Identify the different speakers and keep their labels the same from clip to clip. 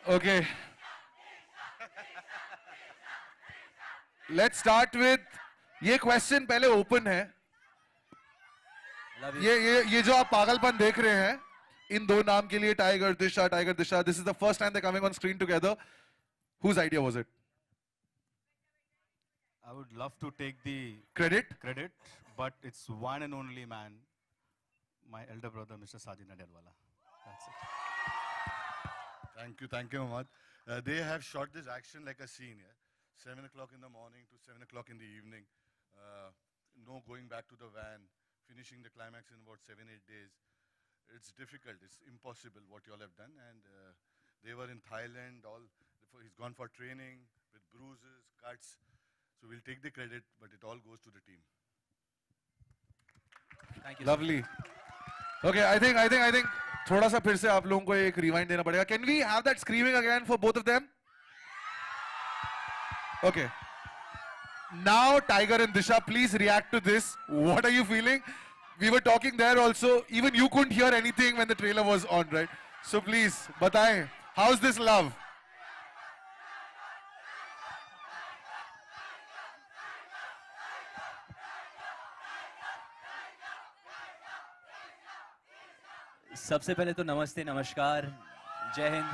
Speaker 1: Okay. Let's start with ये question पहले open है. ये जो आप पागलपन देख रहे हैं इन दो नाम के लिए tiger Disha this is the first time they're coming on screen together. Whose idea was it?
Speaker 2: I would love to take the
Speaker 1: Credit,
Speaker 2: but it's one and only man, my elder brother, Mr. Sajid Nadelwala. That's it.
Speaker 3: Thank you, Mohammad. They have shot this action like a scene, yeah? 7 o'clock in the morning to 7 o'clock in the evening. No going back to the van, finishing the climax in about 7-8 days. It's difficult, it's impossible what you all have done. And they were in Thailand, he's gone for training with bruises, cuts. So we'll take the credit, but it all goes to the team.
Speaker 2: Thank you.
Speaker 1: lovely. Okay, I think थोड़ा सा फिर से आप लोगों को एक rewind देना पड़ेगा. Can we have that screaming again for both of them? Okay. Now, Tiger and Disha, please react to this. What are you feeling? We were talking there also. Even you couldn't hear anything when the trailer was on, right? So please, बताएं, how's this love?
Speaker 4: सबसे पहले तो नमस्ते, नमस्कार, जय Hind.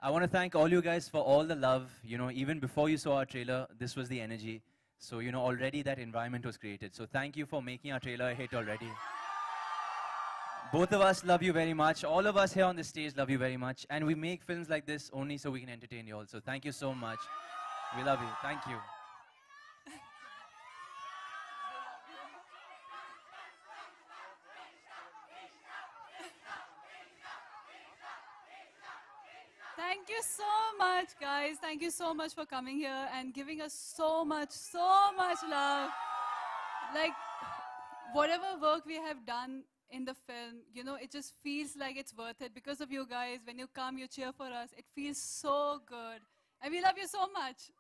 Speaker 4: I want to thank all you guys for all the love. You know, even before you saw our trailer, this was the energy. So, you know, already that environment was created. So thank you for making our trailer a hit already. Both of us love you very much. All of us here on the stage love you very much. And we make films like this only so we can entertain you all. So thank you so much. We love you. Thank you.
Speaker 5: Thank you so much, guys. Thank you so much for coming here and giving us so much love. Like, whatever work we have done in the film, you know, it just feels like it's worth it because of you guys. When you come, you cheer for us. It feels so good. And we love you so much.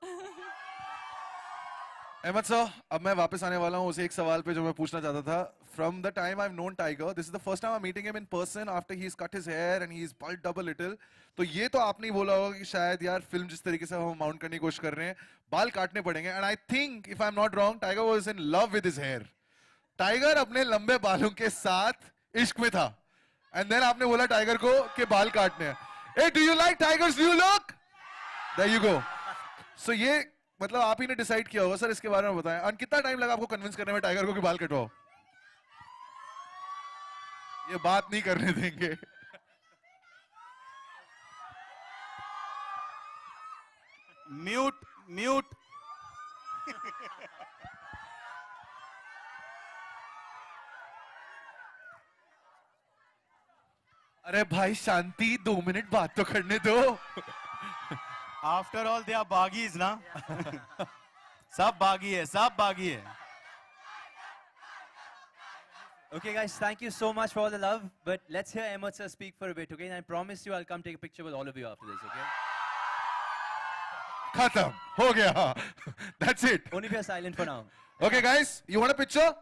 Speaker 1: Ahmed sir, अब मैं वापस आने वाला हूँ उस एक सवाल पे जो मैं पूछना चाहता था. From the time I've known Tiger, this is the first time I'm meeting him in person after he's cut his hair and he's bulked up a little. तो ये तो आपने ही बोला होगा कि शायद यार फिल्म जिस तरीके से हम माउंट करने की कोशिश कर रहे हैं, बाल काटने पड़ेंगे. And I think, if I'm not wrong, Tiger was in love with his hair. Tiger अपने लंबे बालों के साथ इश्क में था. And then आपने बोला Tiger को कि बाल काटने हैं. Hey, do you like Tiger's new look? There you go. So ये मतलब आप ही ने डिसाइड किया होगा सर, इसके बारे में बताएं. और कितना टाइम लगा आपको कन्विंस करने में टाइगर को कि बाल कटवाओ? ये बात नहीं करने देंगे.
Speaker 2: म्यूट.
Speaker 1: अरे भाई शांति, 2 मिनट बात तो करने दो.
Speaker 2: After all, they are bagis, na? सब बागी है.
Speaker 4: Okay, guys, thank you so much for all the love. But let's hear Ahmed sir speak for a bit, okay? And I promise you I'll come take a picture with all of you after this, okay?
Speaker 1: खत्म हो गया. That's it.
Speaker 4: Only if you're silent for now.
Speaker 1: Okay, guys, you want a picture?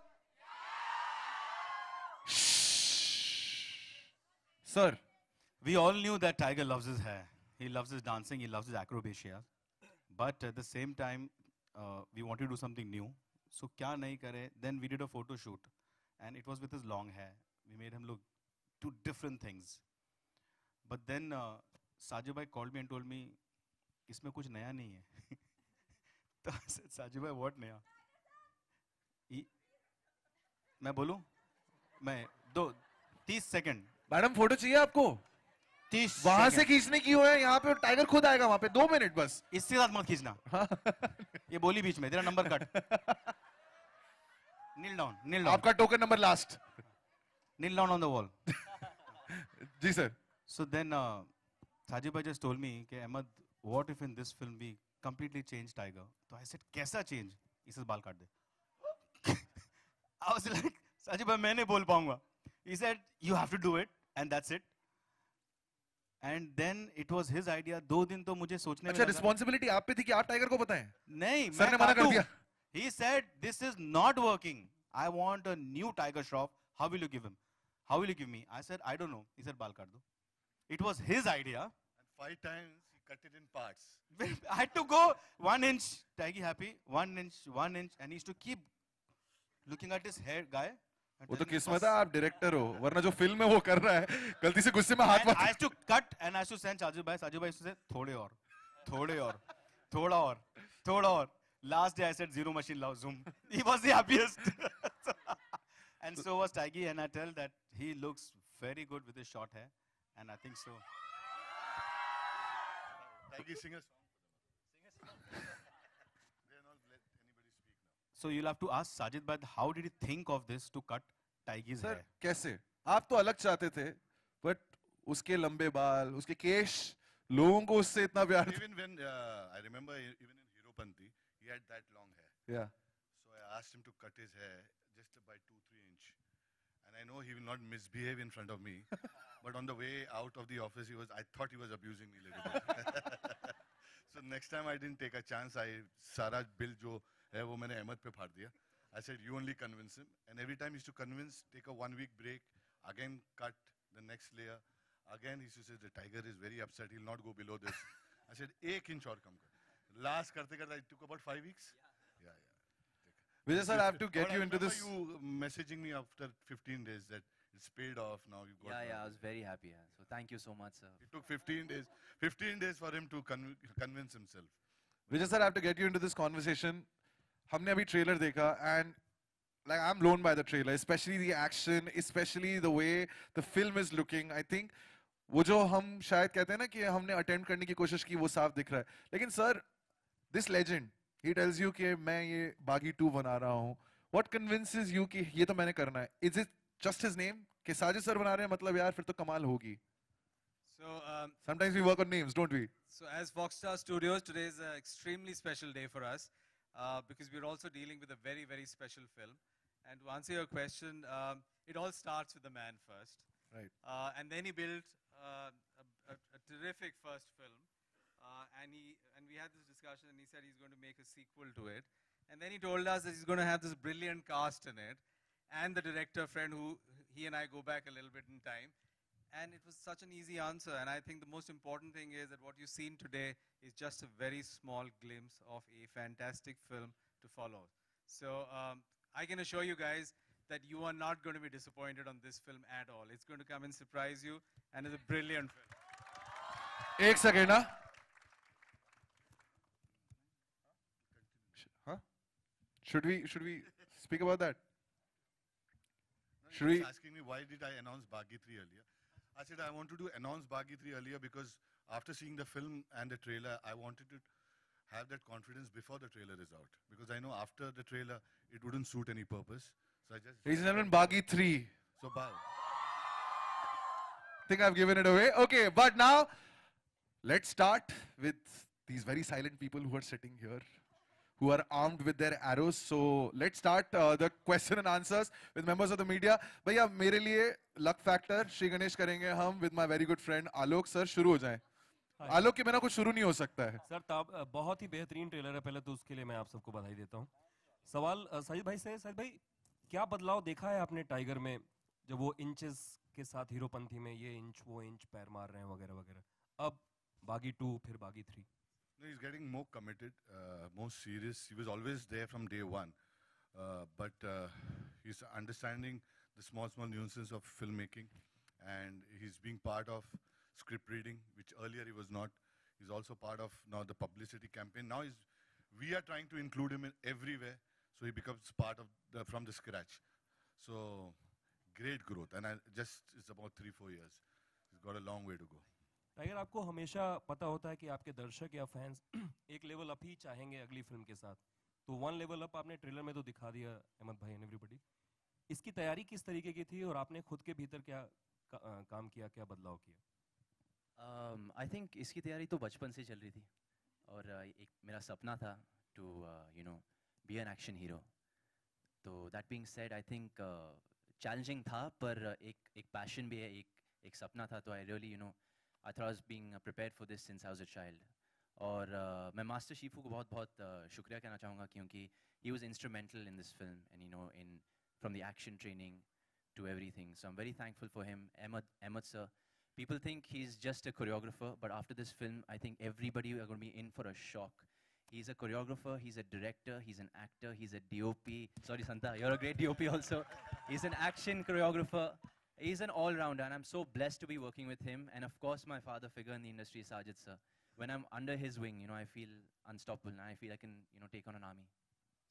Speaker 1: Sir.
Speaker 2: We all knew that Tiger loves his hair. He loves his dancing, he loves his acrobatia. But at the same time, we wanted to do something new. So kya nahi kare? Then we did a photo shoot. And it was with his long hair. We made him look two different things. But then Sajid bhai called me and told me, इसमें कुछ नया नहीं है. तो I said, Sajid bhai, what नया? मैं बोलूं? मैं 30 सेकंड.
Speaker 1: मैडम फोटो चाहिए आपको?
Speaker 2: 30
Speaker 1: वहां से खींचने की है, यहाँ पे टाइगर खुद आएगा वहां पे. 2 मिनट बस.
Speaker 2: इससे साथ मत खींचना. ये बोली बीच में, तेरा नंबर कट. Kneel down.
Speaker 1: आपका token number last.
Speaker 2: Kneel down on the wall.
Speaker 1: जी sir.
Speaker 2: So then Sajid bhai just told me, कि Ahmed, what if in this film we completely change Tiger? So I said, कैसा change? He says, बाल काट दे. I was like, Sajid bhai, मैं नहीं बोल पाऊंगा. He said, you have to do it, and that's it. And then it was his idea. 2 दिन तो मुझे सोचने में
Speaker 1: अच्छा, रिस्पॉन्सिबिलिटी आप पे थी कि आप टाइगर को बताएं?
Speaker 2: नहीं,
Speaker 1: सर ने मना कर दिया.
Speaker 2: He said, this is not working. I want a new Tiger Shroff. How will you give him? How will you give me? I said, I don't know. He said, बाल काट दो. It was his idea.
Speaker 3: And 5 times he cut it in parts.
Speaker 2: I had to go 1 inch, Taggy happy, 1 inch, 1 inch, and he used to keep looking at his hair guy. and
Speaker 1: वो तो
Speaker 2: telling me,
Speaker 1: किस्मत
Speaker 2: "Boss."
Speaker 1: है आप director हो, वरना जो film है वो कर रहा है गलती से गुस्से में हाथ
Speaker 2: And I
Speaker 1: मार
Speaker 2: used to cut and I used to send Sajid bhai used to say, थोड़े और, थोड़ा और, थोड़ा और. Last day I said zero machine love zoom. He was the happiest. And so was Taggy, and I tell that he looks very good with his short hair, and I think so.
Speaker 3: Taggy, sing a song. They are not let anybody speak now.
Speaker 2: So you'll have to ask Sajid bhai, how did he think of this to cut Taggy's
Speaker 1: sir
Speaker 2: hair?
Speaker 1: कैसे आप तो अलग चाहते थे but उसके लंबे बाल उसके केश लोगों को उससे इतना प्यार था
Speaker 3: Even when, I remember even in Hiropanti, he had that long hair.
Speaker 1: yeah.
Speaker 3: So I asked him to cut his hair just by 2-3 inch. And I know he will not misbehave in front of me. But on the way out of the office, I thought he was abusing me a little bit. So next time I didn't take a chance. Sara bill jo hai wo maine Ahmed pe phad diya. I said, you only convince him. And every time he used to convince, take a 1 week break, again cut the next layer. Again, he used to say, the tiger is very upset. He'll not go below this. I said, 1 inch aur kam kar. Last karte it took about 5 weeks. Yeah.
Speaker 1: Vijay sir, I have to get
Speaker 3: But
Speaker 1: you
Speaker 3: I
Speaker 1: into
Speaker 3: remember
Speaker 1: this.
Speaker 3: you messaging me after 15 days that it's paid off now. You've got
Speaker 4: Yeah,
Speaker 3: one.
Speaker 4: I was very happy. Yeah. So thank you so much, sir.
Speaker 3: It took 15 days. 15 days for him to convince himself.
Speaker 1: Vijay sir, I have to get you into this conversation. हमने अभी trailer देखा and like I'm blown by the trailer, especially the action, especially the way the film is looking. I think वो जो हम शायद कहते हैं ना कि हमने attempt करने की कोशिश की वो साफ दिख रहा है. लेकिन sir, this legend, he tells you कि मैं ये बागी 2 बना रहा हूँ. What convinces you कि ये तो मैंने करना है? Is it just his name? कि साजिद सर बना रहे हैं मतलब यार फिर तो कमाल होगी.
Speaker 6: So,
Speaker 1: Sometimes we work on names, don't we?
Speaker 6: so as Foxstar Studios, today is an extremely special day for us because we're also dealing with a very, very special film. And to answer your question, it all starts with the man first.
Speaker 1: Right.
Speaker 6: And then he built a terrific first film. And we had this discussion and he said he's going to make a sequel to it. And then he told us that he's going to have this brilliant cast in it. And the director friend who he and I go back a little bit in time. And it was such an easy answer. And I think the most important thing is that what you've seen today is just a very small glimpse of a fantastic film to follow. So I can assure you guys that you are not going to be disappointed on this film at all. It's going to come and surprise you. And it's a brilliant film.
Speaker 1: एक second ना. Huh? Should we speak about that?
Speaker 3: No,
Speaker 1: Should
Speaker 3: he
Speaker 1: we?
Speaker 3: was asking me why did I announce Bagi 3 earlier. I said I wanted to announce Bagi 3 earlier because after seeing the film and the trailer, I wanted to have that confidence before the trailer is out. Because I know after the trailer, it wouldn't suit any purpose. So I just...
Speaker 1: Ladies and gentlemen, Bagi 3.
Speaker 3: So, Bao.
Speaker 1: Think I've given it away. Okay, but now let's start with these very silent people who are sitting here, who are armed with their arrows. So let's start the question and answers with members of the media. भैया मेरे लिए luck factor Shri Ganesh करेंगे हम with my very good friend Alok sir. शुरू हो जाएं. आलोक के बिना कुछ शुरू नहीं हो सकता है.
Speaker 7: सर बहुत ही बेहतरीन ट्रेलर है. पहले तो उसके लिए मैं आप सबको बधाई देता हूँ. सवाल साजिद भाई से. साजिद भाई क्या बदलाव देखा है आपने टाइगर में जब वो इंचेस के साथ हीरोपंथी में ये इंच वो इंच पैर मार रहे हैं वगैरह वगैरह, अब बागी 2 फिर बागी 3?
Speaker 3: No, he's getting more committed, more serious. He was always there from day one. But he's understanding the small nuances of filmmaking. And he's being part of script reading, which earlier he was not. He's also part of now the publicity campaign. Now we are trying to include him in everywhere. So he becomes part of from the scratch. So great growth. And it's about 3-4 years. He's got a long way to go.
Speaker 7: Tiger, आपको हमेशा पता होता है कि आपके दर्शक या fans एक लेवल अप ही चाहेंगे अगली फिल्म के साथ. तो 1 लेवल अप आपने ट्रेलर में तो दिखा दिया अहमद भाई एंड एवरीबॉडी. इसकी तैयारी किस तरीके की थी और आपने खुद के भीतर क्या काम किया, क्या बदलाव किया?
Speaker 4: I think इसकी तैयारी तो बचपन से चल रही थी और एक मेरा सपना था to be an action hero. तो that being said, I think challenging था पर एक passion भी है, एक सपना था. तो I really I thought I was being prepared for this since I was a child. और मैं मास्टर शीफू को बहुत शुक्रिया कहना चाहूँगा क्योंकि he was instrumental in this film and from the action training to everything. So I'm very thankful for him. Ahmed sir, People think he's just a choreographer, but after this film, I think everybody are going to be in for a shock. He's a choreographer, he's a director, he's an actor, he's a DOP. Sorry, Santa, you're a great DOP also. He's an action choreographer. He's an all-rounder, and I'm so blessed to be working with him. And of course, my father figure in the industry, Sajid sir. When I'm under his wing, I feel unstoppable, and I feel I can, take on an army.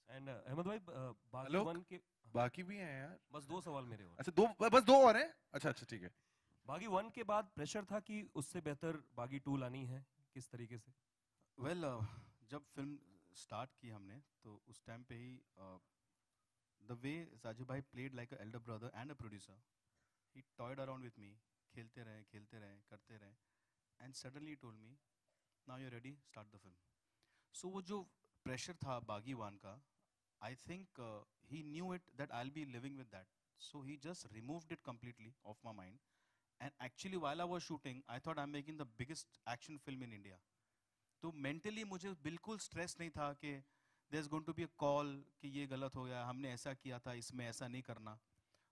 Speaker 7: And Ahmed भाई बागी
Speaker 1: आलोक?
Speaker 7: One के
Speaker 1: बाकी भी हैं यार.
Speaker 7: बस 2 सवाल मेरे और
Speaker 1: अच्छा, बस दो और हैं. अच्छा, ठीक है.
Speaker 7: बागी 1 के बाद प्रेशर था कि उससे बेहतर बागी 2 लानी है, किस तरीके से?
Speaker 2: वेल जब फिल्म स्टार्ट की हमने तो उस टाइम पे ही द वे साजिद भाई played like a elder brother and a producer, he toyed around with me, खेलते रहे करते रहे, and suddenly told me now you ready, start the film. So वो जो प्रेशर था बागी 1 का, I think he knew it that I'll be living with that. So he just removed it completely off my mind. And actually while I was shooting, I thought I'm making the biggest action film in India. तो mentally मुझे बिल्कुल stress नहीं था कि there's going to be a call कि ये गलत हो गया, हमने ऐसा किया था, इसमें ऐसा नहीं करना.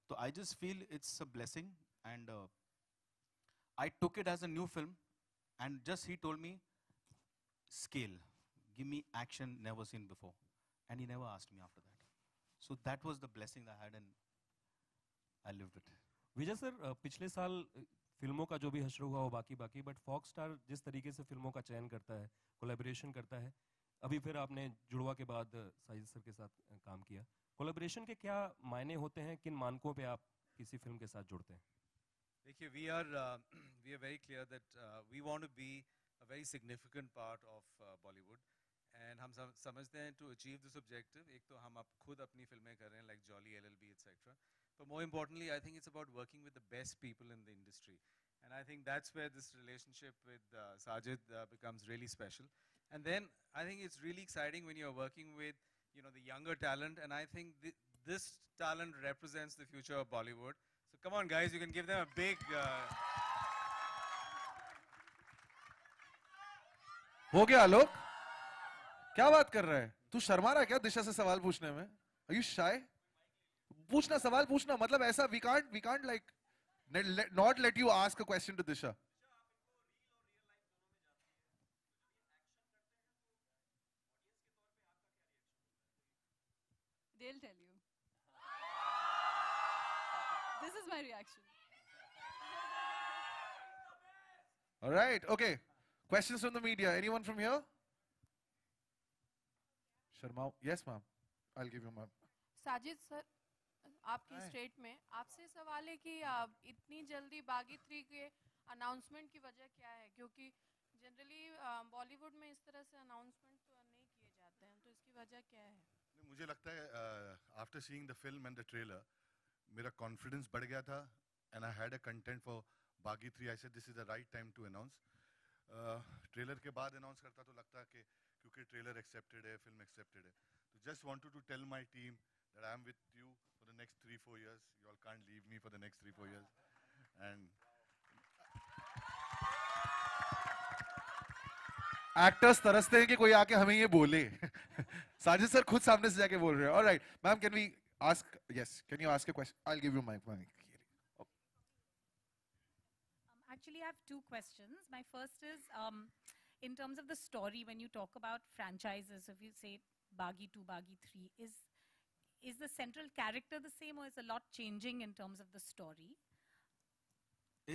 Speaker 2: तो I just feel it's a blessing, and I took it as a new film, and just he told me, scale, give me action never seen before. And he never asked me after that. So that was the blessing I had, and I lived it.
Speaker 7: Vijay sir, पिछले साल फिल्मों का जो भी हश्र हुआ वो बाकी, बट फॉक्स स्टार जिस तरीके से फिल्मों का चयन करता है, कोलैबोरेशन करता है, अभी फिर आपने जुड़वा के बाद साजिद सर के साथ काम किया. कोलैबोरेशन के क्या मायने होते हैं, किन मानकों पे आप किसी फिल्म के साथ जुड़ते हैं?
Speaker 6: देखिए, we are very clear that we want to be a very significant part of Bollywood. And हम समझते हैं to achieve this objective, एक तो हम खुद अपनी फिल्में कर रहे हैं like Jolly, LLB, etc. But more importantly, I think it's about working with the best people in the industry. And I think that's where this relationship with Sajid becomes really special. And then I think it's really exciting when you're working with, the younger talent. And I think this talent represents the future of Bollywood. So come on, guys, you can give them a big...
Speaker 1: हो गया आलोक? क्या बात कर रहा है तू? शर्मा रहा है क्या दिशा से सवाल पूछने में? Are you shy? पूछना, सवाल पूछना. मतलब ऐसा we can't like not let you ask a question to Disha.
Speaker 5: They'll tell you. This is my reaction.
Speaker 1: All right, okay. Questions from the media. Anyone from here? Sharma, yes, ma'am. I'll give you, ma'am.
Speaker 8: Sajid sir, आपकी state में आपसे सवाल है कि इतनी जल्दी बागी 3 के अनाउंसमेंट की वजह क्या है? क्योंकि जनरली बॉलीवुड में इस तरह से अनाउंसमेंट तो नहीं किए जाते हैं, तो इसकी वजह क्या है?
Speaker 3: मुझे लगता है after seeing the film and the trailer मेरा कॉन्फिडेंस बढ़ गया था, and I had a content for Baaghi 3. I said this is the right time to announce. Trailer के बाद अनाउंस करता तो लगता है कि क्योंकि ट्रेलर एक्सेप्टेड है, फिल्म एक्सेप्टेड है. तो just wanted to tell my team that I am with you for the next 3-4 years. You all can't leave me for the next 3-4 years. And
Speaker 1: actors तरसते हैं कि कोई आके हमें ये बोले. साजिद सर खुद सामने से जाके बोल रहे हैं. Alright ma'am, can we ask? Yes, can you ask a question? I will give you mic.
Speaker 9: Actually, I have 2 questions. My first is, in terms of the story, when you talk about franchises, if you say Baghi 2, Baghi 3, is the central character the same, or is a lot changing in terms of the story?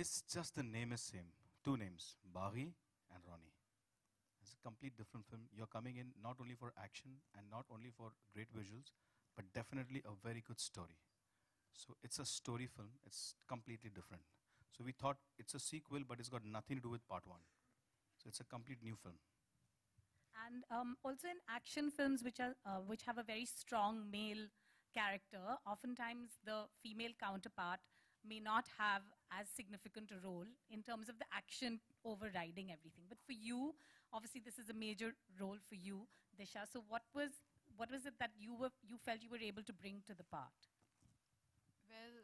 Speaker 2: It's just the name is same. 2 names, Baghi and Ronnie. It's a complete different film. You're coming in not only for action and not only for great visuals, but definitely a very good story. So it's a story film. It's completely different. So we thought it's a sequel, but it's got nothing to do with part 1. So it's a complete new film.
Speaker 9: And also in action films which have a very strong male character, oftentimes the female counterpart may not have as significant a role in terms of the action overriding everything. But for you, obviously this is a major role for you, Disha. So what was it that you felt you were able to bring to the part?
Speaker 5: Well,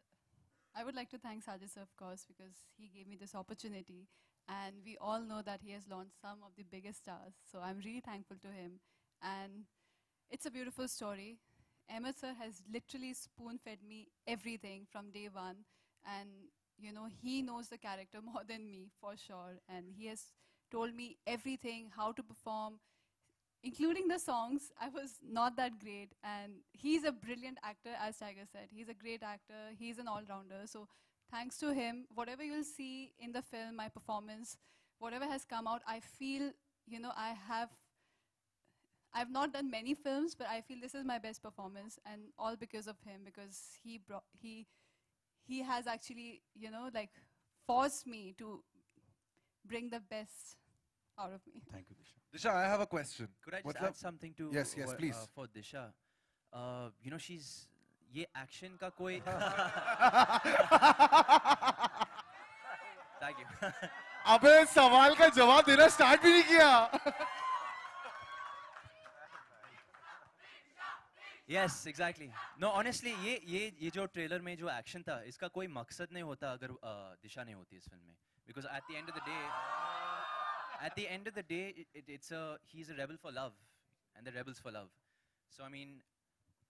Speaker 5: I would like to thank Sajid sir, of course, because he gave me this opportunity. And we all know that he has launched some of the biggest stars. So I'm really thankful to him. And it's a beautiful story. Ahmed sir has literally spoon-fed me everything from day one. And you know, he knows the character more than me for sure, and he has told me everything, how to perform, including the songs. I was not that great, and he's a brilliant actor, as Tiger said. He's a great actor. He's an all-rounder. So thanks to him, whatever you'll see in the film, my performance, whatever has come out, I feel, you know, I've not done many films, but I feel this is my best performance, and all because of him, because he has actually, you know, like forced me to bring the best out of me.
Speaker 2: Thank you, Disha.
Speaker 1: Disha, I have a question.
Speaker 4: Could I just
Speaker 1: What's
Speaker 4: add
Speaker 1: up?
Speaker 4: something to
Speaker 1: Yes, yes, please.
Speaker 4: For Disha? You know, she's ये action का कोई Thank you.
Speaker 1: अबे सवाल का जवाब देना start भी नहीं किया.
Speaker 4: Yes, exactly. No, honestly, ये जो trailer में जो action था, इसका कोई मकसद नहीं होता अगर दिशा नहीं होती इस film में. Because at the end of the day, he's a rebel for love, and the rebels for love. So I mean,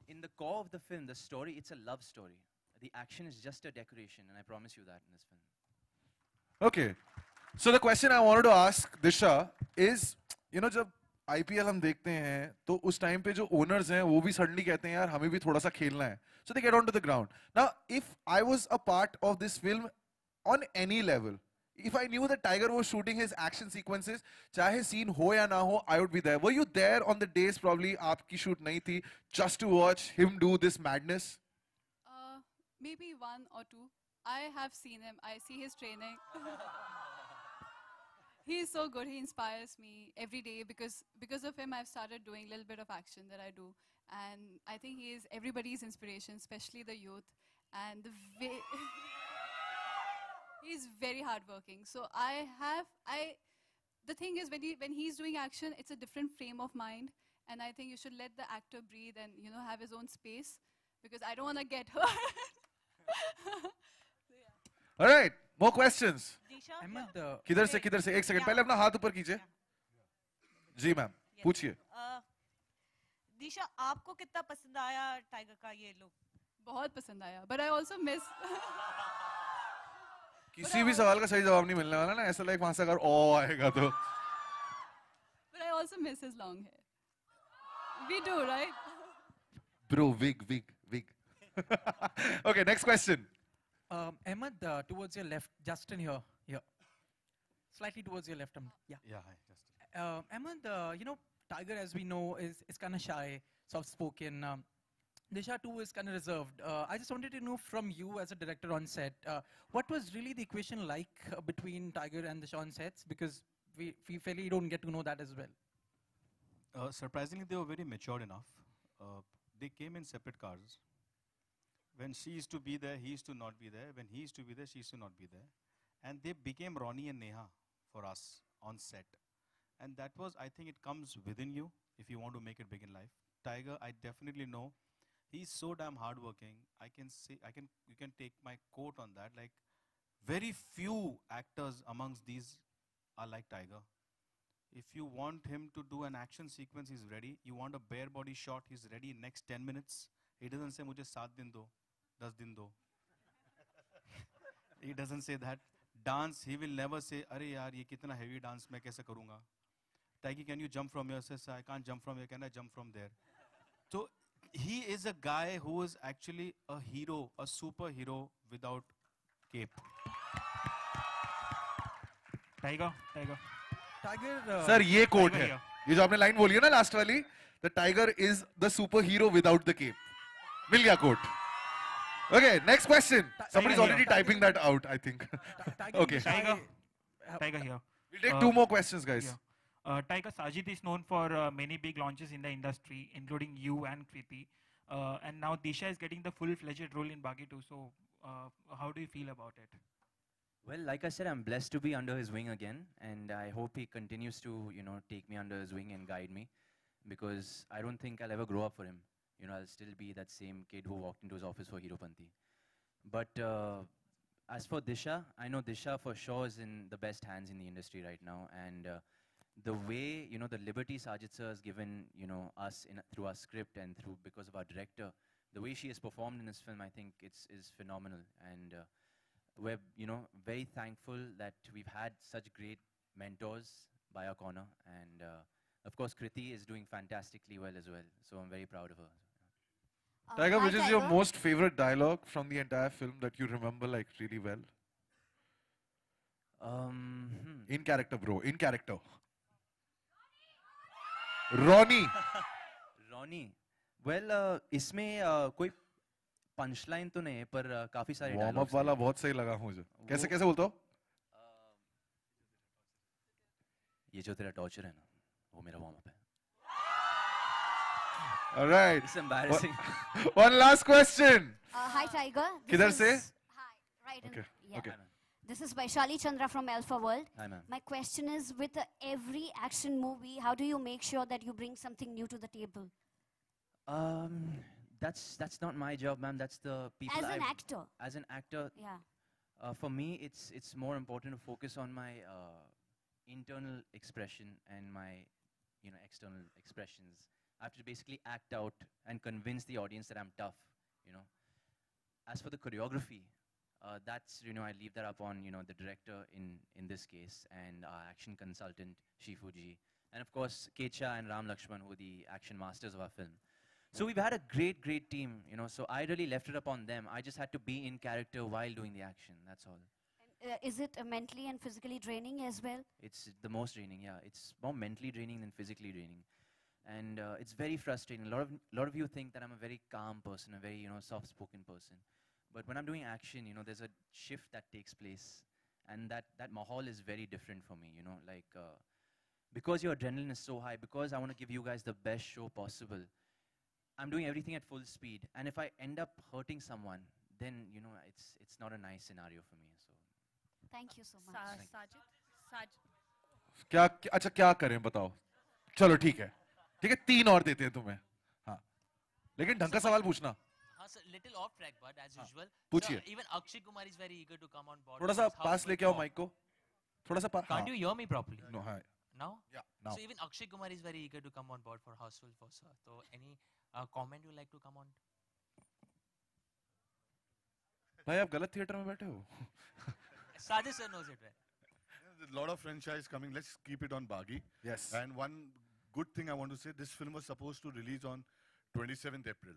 Speaker 4: in the core of the film, the story, it's a love story. The action is just a decoration, and I promise you that in this film.
Speaker 1: Okay. So the question I wanted to ask Disha is, you know, जब IPL हम देखते हैं तो उस time पे जो owners हैं वो भी suddenly कहते हैं यार हमें भी थोड़ा सा खेलना है. So they get onto the ground. Now, if I was a part of this film on any level, if I knew that Tiger was shooting his action sequences, चाहे scene हो या ना हो, I would be there. Were you there on the days probably आपकी shoot नहीं थी, just to watch him do this madness?
Speaker 5: Maybe one or two. I have seen him. I see his training. He's so good. He inspires me every day because of him. I've started doing a little bit of action that I do, and I think he is everybody's inspiration, especially the youth. And he's very hardworking. So the thing is when he's doing action, it's a different frame of mind, and I think you should let the actor breathe and have his own space, because I don't want to get hurt.
Speaker 1: All right, more questions.
Speaker 10: Ahmad
Speaker 1: किधर से एक second पहले अपना हाथ ऊपर कीजिए. जी ma'am, पूछिए.
Speaker 10: दिशा, आपको कितना पसंद आया टाइगर का ये लुक?
Speaker 5: बहुत पसंद आया, but I also miss.
Speaker 1: किसी भी सवाल का सही जवाब नहीं मिलने वाला ना, ऐसा लाइक वहां से अगर ओ आएगा तो.
Speaker 5: But I also miss his long hair. We do, right?
Speaker 1: Bro, wig. Okay, next question.
Speaker 10: Ahmed, towards your left, Justin here. Slightly towards your left. Yeah.
Speaker 2: Yeah, hi, Justin.
Speaker 10: Ahmed, Tiger, as we know, is kind of shy, soft-spoken. Disha too is kind of reserved. I just wanted to know from you as a director on set, what was really the equation like between Tiger and Disha on sets? Because we fairly don't get to know that as well.
Speaker 2: Surprisingly, they were very mature enough. They came in separate cars. When she used to be there, he used to not be there. When he used to be there, she used to not be there. And they became Ronnie and Neha for us on set. And that was, I think it comes within you if you want to make it big in life. Tiger, I definitely know. He's so damn hardworking. You can take my quote on that. Like, very few actors amongst these are like Tiger. If you want him to do an action sequence, he's ready. You want a bare body shot, he's ready in next 10 minutes. He doesn't say, "Mujhe 7 din do, 10 din do." He doesn't say that. Dance, he will never say, "Arey yaar, ye kitna heavy dance, main kaise karunga?" Tiger, can you jump from here? Says, "I can't jump from here. Can I jump from there?" So he is a guy who is actually a hero, a superhero without cape.
Speaker 11: Tiger.
Speaker 1: Sir ये coat है, ये जो आपने line बोली है ना last वाली, the tiger is the superhero without the cape. मिल गया coat. Okay, next question. Somebody's already typing that out, I think. Okay.
Speaker 11: Tiger here.
Speaker 1: We'll take two more questions, guys.
Speaker 11: Yeah. Tiger, Sajid is known for many big launches in the industry, including you and Kriti. And now Disha is getting the full-fledged role in Baghi 2. So how do you feel about it?
Speaker 4: Well, like I said, I'm blessed to be under his wing again, and I hope he continues to, take me under his wing and guide me, because I don't think I'll ever grow up for him. I'll still be that same kid who walked into his office for Heropanti. But as for Disha, I know Disha for sure is in the best hands in the industry right now, and the way, the liberty Sajid sir has given, us through our script and because of our director, the way she has performed in this film, I think is phenomenal. And we're, very thankful that we've had such great mentors by our corner. And of course, Kriti is doing fantastically well as well. So I'm very proud of her.
Speaker 1: Tiger,
Speaker 12: Hi,
Speaker 1: which is your
Speaker 12: Tiger.
Speaker 1: most favorite dialogue from the entire film that you remember like really well? In character, bro. In character. Ronnie.
Speaker 4: Ronnie. Well, इसमें कोई punchline तो नहीं है, पर काफी सारे
Speaker 1: warm
Speaker 4: dialogues
Speaker 1: up वाला
Speaker 4: हैं।
Speaker 1: बहुत सही लगा मुझे. कैसे
Speaker 4: वो-
Speaker 1: कैसे बोलते हो?
Speaker 4: ये जो तेरा torture है ना, वो मेरा warm up है.
Speaker 1: All right.
Speaker 4: It's embarrassing.
Speaker 1: One last question.
Speaker 12: Hi, Tiger.
Speaker 1: किधर
Speaker 12: This
Speaker 1: से?
Speaker 12: is- Hi, right.
Speaker 1: Okay.
Speaker 12: Yeah.
Speaker 1: Okay.
Speaker 12: This is Vaishali Chandra from Alpha World.
Speaker 4: Hi, ma'am.
Speaker 12: My question is, with every action movie, how do you make sure that you bring something new to the table?
Speaker 4: That's not my job, ma'am. That's the people.
Speaker 12: As an
Speaker 4: I've-
Speaker 12: actor.
Speaker 4: As an actor.
Speaker 12: Yeah.
Speaker 4: For me, it's more important to focus on my internal expression and my, external expressions. I have to basically act out and convince the audience that I'm tough. As for the choreography, that's I leave that up on the director in this case and our action consultant Shifuji, and of course Kecha and Ram Lakshman, who are the action masters of our film. So we've had a great team, so I really left it up on them. I just had to be in character while doing the action, that's all.
Speaker 12: Is it mentally and physically draining as well?
Speaker 4: It's the most draining, yeah. It's more mentally draining than physically draining. And it's very frustrating. A lot of you think that I'm a very calm person, a very, soft-spoken person. But when I'm doing action, there's a shift that takes place. And that mahal is very different for me, because your adrenaline is so high, because I want to give you guys the best show possible, I'm doing everything at full speed. And if I end up hurting someone, then, it's not a nice scenario for me. So.
Speaker 12: Thank you so much.
Speaker 1: क्या अच्छा क्या करें बताओ. चलो ठीक है. ठीक है 3 और देते हैं तुम्हें. हाँ. लेकिन ढंग का सवाल पूछना.
Speaker 13: Little off track, but as usual.
Speaker 1: पूछिए.
Speaker 13: Even Akshay Kumar is very eager to come on board.
Speaker 1: थोड़ा सा पास लेके आओ माइक को. थोड़ा सा पास.
Speaker 13: Can't you hear me properly?
Speaker 1: No, hi.
Speaker 13: Now?
Speaker 1: Yeah, now.
Speaker 13: So even Akshay Kumar is very eager to come on board for Houseful for Sir. So any comment you like to come on?
Speaker 1: भाई आप गलत theatre में बैठे हो.
Speaker 13: Sajid sir knows it, right?
Speaker 3: There's a lot of franchise coming. Let's keep it on Baghi.
Speaker 1: Yes.
Speaker 3: And one good thing I want to say, this film was supposed to release on 27th April.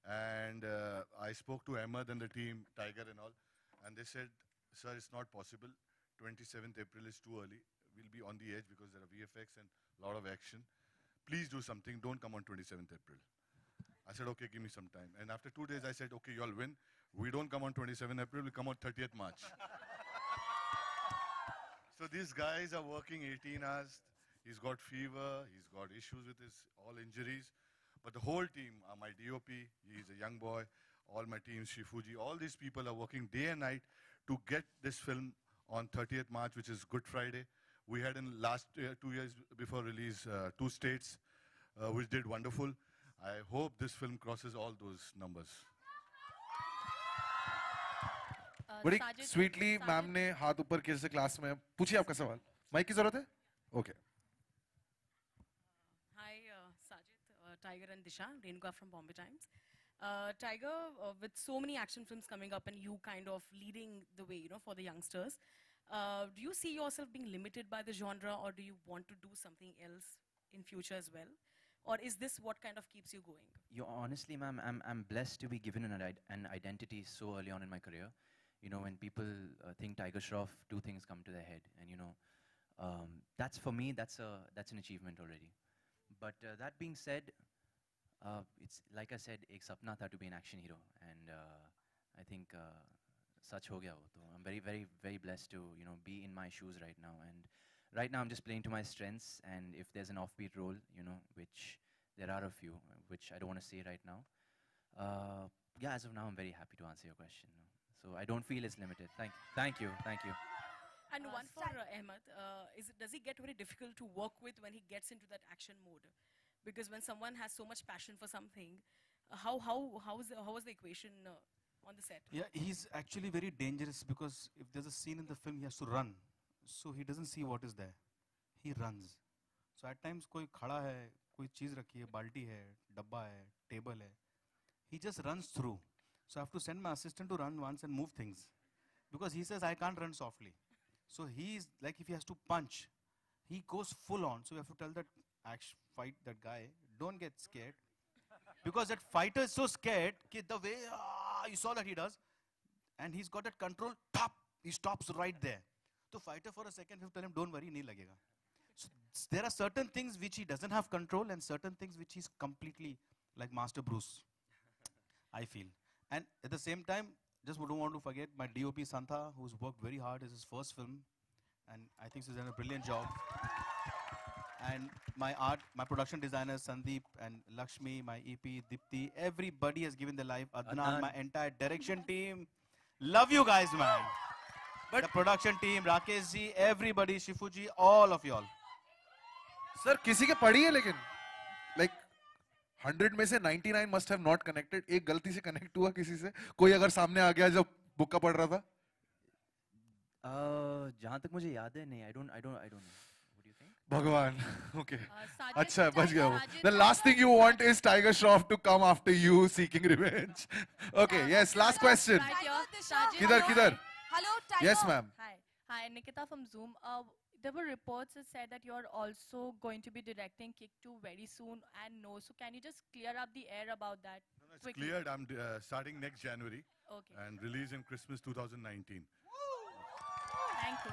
Speaker 3: And I spoke to Ahmed and the team, Tiger and all, and they said, sir, it's not possible. 27th April is too early. We'll be on the edge because there are VFX and a lot of action. Please do something. Don't come on 27th April. I said, okay, give me some time. And after 2 days, I said, okay, you all win. We don't come on 27th April. We come on 30th March. So these guys are working 18 hours. He's got fever. He's got issues with his all injuries. But the whole team, my DOP, he's a young boy, all my team, Shifuji, all these people are working day and night to get this film on 30th March, which is Good Friday. We had in last 2 years before release 2 states, which did wonderful. I hope this film crosses all those numbers.
Speaker 1: बड़ी sweetly ma'am ने हाथ ऊपर किए से class में. पूछिए आपका सवाल. माइक की जरूरत है? Okay.
Speaker 14: Hi, Sajid, Tiger and Disha, Renuka from Bombay Times. Tiger, with so many action films coming up and you kind of leading the way, for the youngsters, do you see yourself being limited by the genre, or do you want to do something else in future as well? Or is this what kind of keeps you going?
Speaker 4: Honestly, ma'am, I'm blessed to be given an identity so early on in my career. When people think Tiger Shroff, 2 things come to their head. And, that's for me, that's an achievement already. But that being said, it's like I said, ek sapna tha to be an action hero. And I think such ho gaya wo. So I'm very, very, very blessed to, be in my shoes right now. And right now I'm just playing to my strengths. And if there's an offbeat role, which there are a few, which I don't want to say right now. Yeah, as of now, I'm very happy to answer your question. So I don't feel it's limited. Thank you.
Speaker 14: And one for Ahmed, does he get very difficult to work with when he gets into that action mode? Because when someone has so much passion for something, how was the equation on the set?
Speaker 2: Yeah, he's actually very dangerous because if there's a scene in the film, he has to run. So he doesn't see what is there. He runs. So at times, कोई खड़ा है, कोई चीज रखी है, बाल्टी है, डब्बा है, टेबल है. He just runs through. So I have to send my assistant to run once and move things. because he says I can't run softly. So he's like, if he has to punch, he goes full on. So we have to tell that fight that guy, don't get scared. Because that fighter is so scared, the way you saw that he does, and he's got that control, top, he stops right there. So fighter for a second, we tell him, don't worry, nahi lagega. So there are certain things which he doesn't have control and certain things which he's completely like Master Bruce, I feel. And at the same time, just don't want to forget my DOP Santha, who's worked very hard. It's his first film, and I think she's done a brilliant job. And my production designers, Sandeep and Lakshmi, my EP, Dipti, everybody has given their life. Adnan, my entire direction team. Love you guys, man. But the production team, Rakesh ji, everybody, Shifu ji, all of y'all.
Speaker 1: Sir, किसी के पड़ी है लेकिन, like 100 में से 99 must have not connected. एक गलती से connect हुआ किसी से. कोई अगर सामने आ गया जब बुक्का पढ़ रहा था.
Speaker 4: जहाँ तक मुझे याद है नहीं. I don't know.
Speaker 1: Bhagwan, okay. अच्छा, बच गया वो. The last thing you want is Tiger Shroff to come after you seeking revenge. Okay, yes, last question. किधर?
Speaker 15: Hello, Tiger.
Speaker 1: Yes, ma'am.
Speaker 15: Hi, Nikita from Zoom. There were reports that said that you're also going to be directing Kick 2 very soon, and no. So can you just clear up the air about that?
Speaker 3: No, it's cleared. I'm starting next January.
Speaker 15: Okay.
Speaker 3: And release in Christmas 2019.
Speaker 15: Thank you.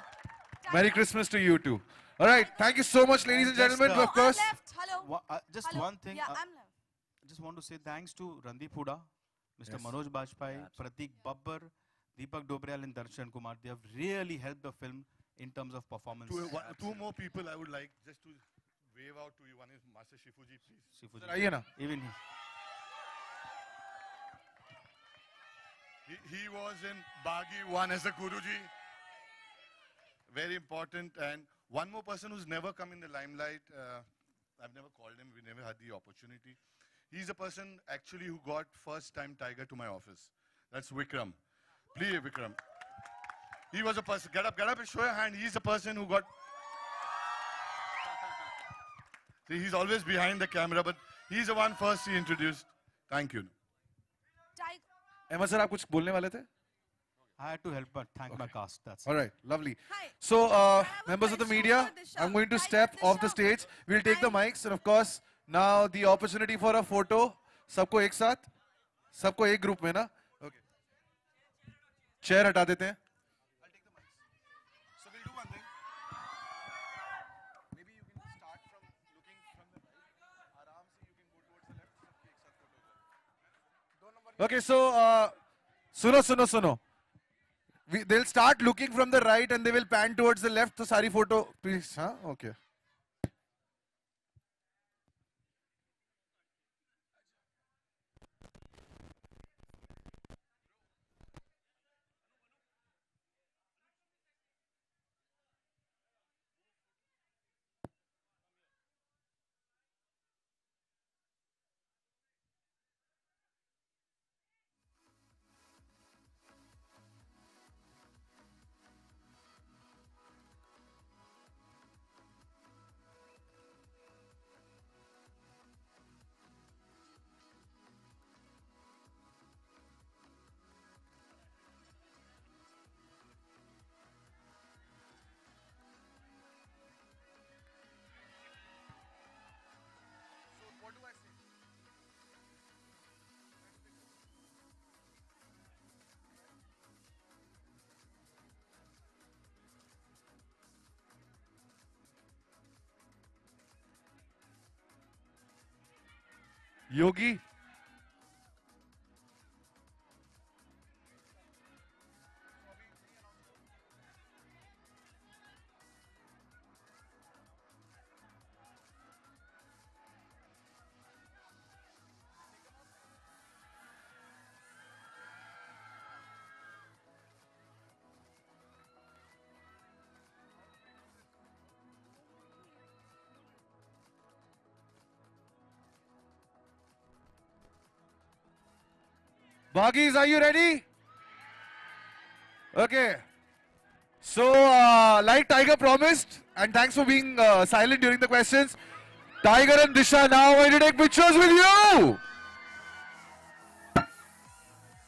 Speaker 1: Merry Christmas to you too. All right, thank you so much, ladies and gentlemen. Of course.
Speaker 15: Hello.
Speaker 2: Just
Speaker 15: Hello.
Speaker 2: one thing.
Speaker 15: Yeah, I'm left.
Speaker 2: Just want to say thanks to Randeep Huda, Mr.
Speaker 1: Yes.
Speaker 2: Manoj Bajpai, Pratik Babbar, Deepak Dobriyal and Darshan Kumar. They have really helped the film in terms of performance.
Speaker 3: Two more people I would like just to wave out to you. One is Master Shifuji, please.
Speaker 2: Shifuji.
Speaker 1: Sir, आइए ना.
Speaker 2: Even
Speaker 3: he was in Bagi 1 as a Guruji. Very important. And one more person who's never come in the limelight. I've never called him. We never had the opportunity. He's a person actually who got first time Tiger to my office. That's Vikram. Please, Vikram. He was a person. Get up and show your hand. He's a person who got... See, he's always behind the camera, but he's the one first he introduced. Thank you.
Speaker 1: Emma sir, आप कुछ बोलने वाले थे?
Speaker 2: I had to help but thank my cast. That's
Speaker 1: all right. Lovely. So, members of the media, I'm going to step off the stage. We'll take the mics, and of course, now the opportunity for a photo. सबको एक साथ, सबको एक group में ना. Okay. Chair हटा देते हैं. I'll take the mics. So we'll do one thing. Maybe you can start from looking from the right. आराम से you can go towards the left. सबके एक साथ photo. Okay. So, सुनो. They'll start looking from the right and they will pan towards the left. So, sari photo, please. Huh? Okay. Yogi. Baggies, are you ready? Okay. So, like Tiger promised, and thanks for being silent during the questions, Tiger and Disha now going to take pictures with you.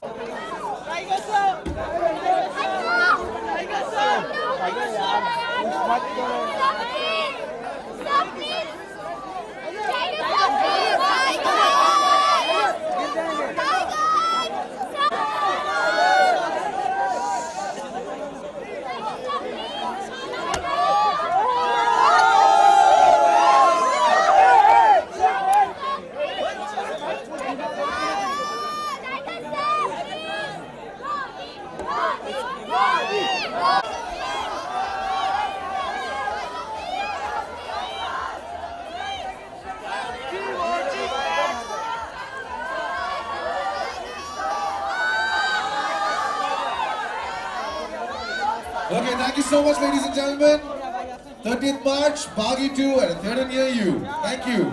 Speaker 16: Tiger sir! Okay, thank you so much, ladies and gentlemen. 30th March, Baghi 2 at a theatre near you. Thank you.